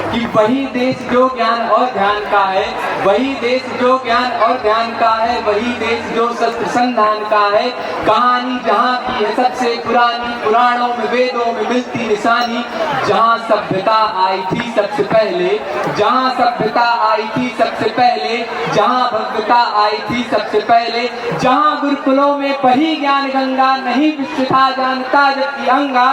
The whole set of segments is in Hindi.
कि वही देश जो ज्ञान और ध्यान का है, वही देश जो ज्ञान और ध्यान का है, वही देश जो सत्संधान का है। कहानी जहाँ की है सबसे पुरानी, पुराणों में वेदों में मिलती निशानी। जहाँ सभ्यता आई थी सबसे पहले, जहाँ सभ्यता आई थी सबसे पहले, जहाँ भव्यता आई थी सबसे पहले, जहाँ गुरुकुलों में बही ज्ञान गंगा, नहीं विश्व था जानता जबकि अंगा।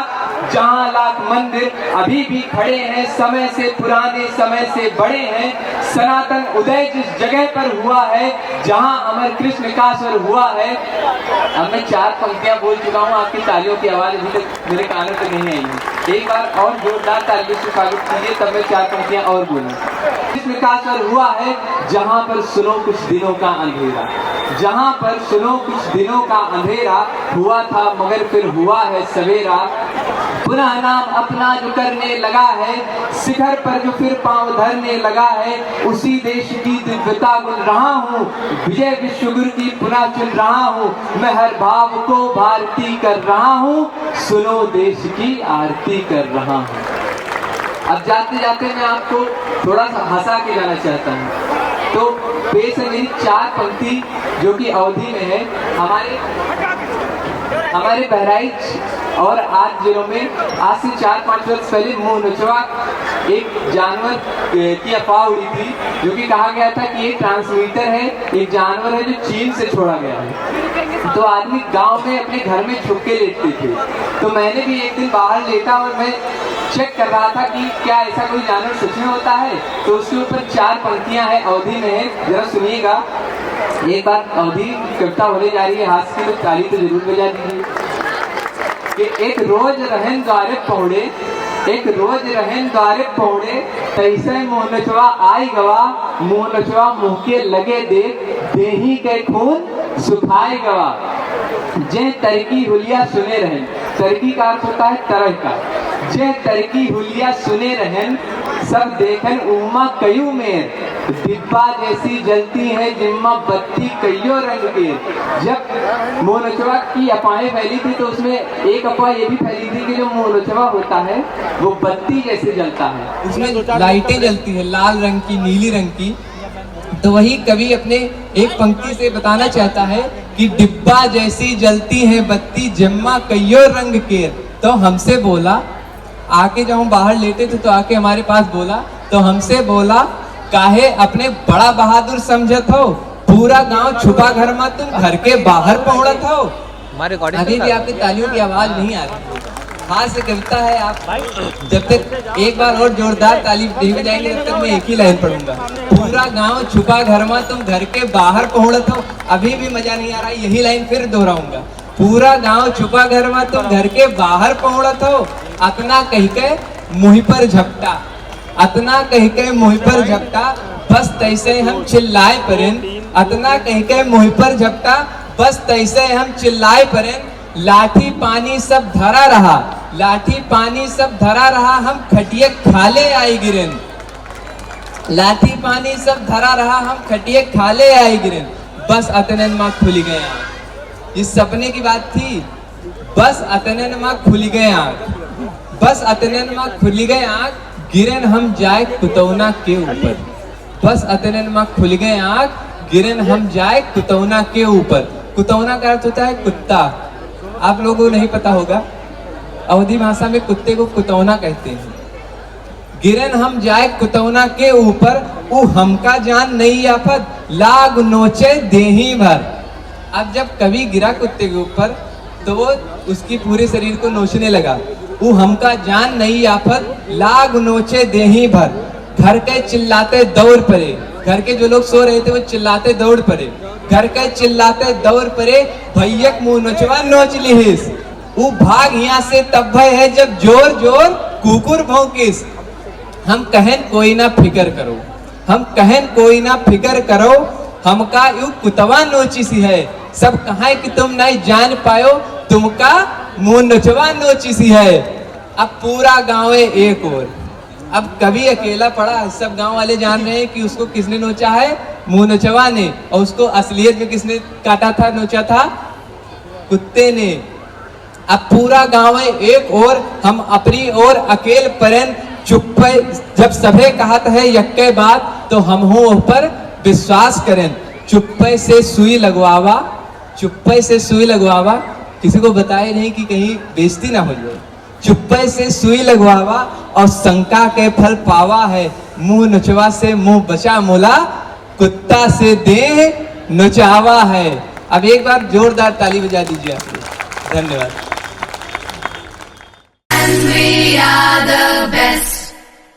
जहाँ लाख मंदिर अभी भी खड़े हैं, समय से पुराने समय से बड़े हैं। सनातन उदय जिस जगह पर हुआ है, जहाँ अमर कृष्ण का स्वर हुआ है। अब मैं 4 पंक्तियां बोल चुका हूँ, आपकी तालियों की आवाज अभी तक मेरे कानों तक नहीं आई है। एक बार और जोरदार तालियों से स्वागत कीजिए, तब मैं 4 पंक्तियां और बोलूँ। कृष्ण का स्वर हुआ है, जहाँ पर सुनो कुछ दिनों का अंधेरा, जहाँ पर सुनो कुछ दिनों का अंधेरा। हुआ था मगर फिर हुआ है सवेरा, पुनः नाम अपना जो करने लगा है, शिखर पर जो फिर पांव धरने लगा है। उसी देश की दिव्यता गुन रहा हूँ, विजय विश्व गुरु की पुनः चुन रहा हूँ। मैं हर भाव को भारती कर रहा हूँ, सुनो देश की आरती कर रहा हूँ। अब जाते जाते मैं आपको थोड़ा सा हंसा के जाना चाहता हूँ। तो पेश है मेरी 4 पंक्ति जो कि अवधि में है। हमारे बहराइच और आज जिलों में आज से 4-5 वर्ष पहले मुंह नचवा एक जानवर की अफवाह उड़ी थी, जो कि कहा गया था कि ये ट्रांसमीटर है, एक जानवर है जो चीन से छोड़ा गया है। तो आदमी गांव में अपने घर में छुप के लेटते थे। तो मैंने भी एक दिन बाहर लेटा और मैं चेक कर रहा था कि क्या ऐसा कोई जानवर सच में होता है। तो उसके ऊपर 4 पंक्तियां हैं, अवधि में है, जरा सुनिएगा। एक बार अवधि कविता होने जा रही है, हाथ की तो ताली तो जरूर बजा दीजिए। कि एक रोज रहन द्वारे पौड़े, एक रोज रहन द्वारे पौड़े, तैसे मुँह नचवा आई गवा, मुँह नचवा मुँह के लगे देख, देही के खून सुखाए गवा। जे तरकी हुलिया सुने रहन, तरकी का अर्थ होता है तरह का। जे तरकी हुलिया सुने रहन, सब देखन उम्मा कयू में, डिब्बा जैसी जलती है जिम्मा बत्ती कईयों रंग के। जब मुँह नचवा की अफवाहें फैली थी तो उसमें एक अफवाह ये भी फैली थी कि जो मुँह नचवा होता है वो बत्ती जैसे जलता है, उसमें लाइटें जलती है लाल रंग की, नीली रंग की। तो वही कवि अपने एक पंक्ति से बताना चाहता है कि डिब्बा जैसी जलती है बत्ती जिम्मा कईयों रंग के। तो हमसे बोला, आके जब हम बाहर लेटे थे तो आके हमारे पास बोला, तो हमसे बोला काहे अपने बड़ा बहादुर समझत हो, पूरा गांव छुपा घर में तुम घर के बाहर पहुंचत हो। अभी भी आपकी तालियों की आवाज नहीं आ रही। खास कविता है। आप जब तक एक बार और जोरदार ताली नहीं बजाएंगे तब तक मैं एक ही लाइन पढ़ूंगा। पूरा गांव छुपा घर में तुम घर के बाहर पहुंचत हो। अभी भी मजा नहीं आ रहा, यही लाइन फिर दोहराऊंगा। पूरा गांव छुपा घर में तुम घर के बाहर पहुंचत हो, अतना कह के मुँह पर झपटा, अतना कह के मुँह पर झपटा, बस तैसे हम चिल्लाए परेन। अतना कह के मुँह पर झपटा, बस तैसे हम चिल्लाए परेन। लाठी पानी सब धरा रहा, लाठी पानी सब धरा रहा, हम खटिए खाले आई गिरेन। लाठी पानी सब धरा रहा, हम खटिए खाले आई गिरेन। बस अतनन माँ खुल गए आँख। इस सपने की बात थी। बस अतनन माँ खुल गए आँख, बस अतनन माँ खुल गए आँख, गिरन हम जाए कुतौना के ऊपर। बस अतनन माँ खुल गए आँख, गिरन हम जाए कुतौना के ऊपर। कुतौना का अर्थ होता है कुत्ता। आप लोगों को नहीं पता होगा, अवधी भाषा में कुत्ते को कुतौना कहते हैं। गिरन हम जाए कुतौना के ऊपर, ऊ हमका जान नहीं आफत, लाग नोचे देही भर। अब जब कवि गिरा कुत्ते के ऊपर तो वो उसकी पूरे शरीर को नोचने लगा। ऊ हमका जान नहीं आफत, लाग नोचे देही भर। घर के चिल्लाते दौड़ पड़े, घर के जो लोग सो रहे थे वो चिल्लाते दौड़ पड़े। घर के चिल्लाते दौड़ पड़े, भैयक मुँह नचवा नोच लिहिस। ऊ भाग यहाँ से तब भय है जब जोर जोर कुकुर भौंकिस। हम कहन कोई ना फिकर करो, हम कहन कोई ना फिकर करो, हमका यू कुतवा नोची सी है। सब कहा कि तुम नहीं जान पायो, तुमका मुँह नचवा नोची सी है। अब पूरा गाँव है एक और, अब कभी अकेला पड़ा, सब गांव वाले जान रहे हैं कि उसको किसने नोचा है, मुँह नचवा ने। और उसको असलियत में किसने काटा था, नोचा था, कुत्ते ने। अब पूरा गांव है एक और हम अपनी और अकेल परन चुप जब सभे कहत है यक्के बात तो हम हूँ ऊपर विश्वास करें। चुप्पे से सुई लगवावा, चुप्पे से सुई लगवावा, किसी को बताए नहीं कि कहीं बेइज्जती ना हो जाए। चुप्पे से सुई लगवावा और शंका के फल पावा है। मुंह नचवा से मुंह बचा मोला, कुत्ता से देह नचावा है। अब एक बार जोरदार ताली बजा दीजिए आप लोग। धन्यवाद। And we are the best.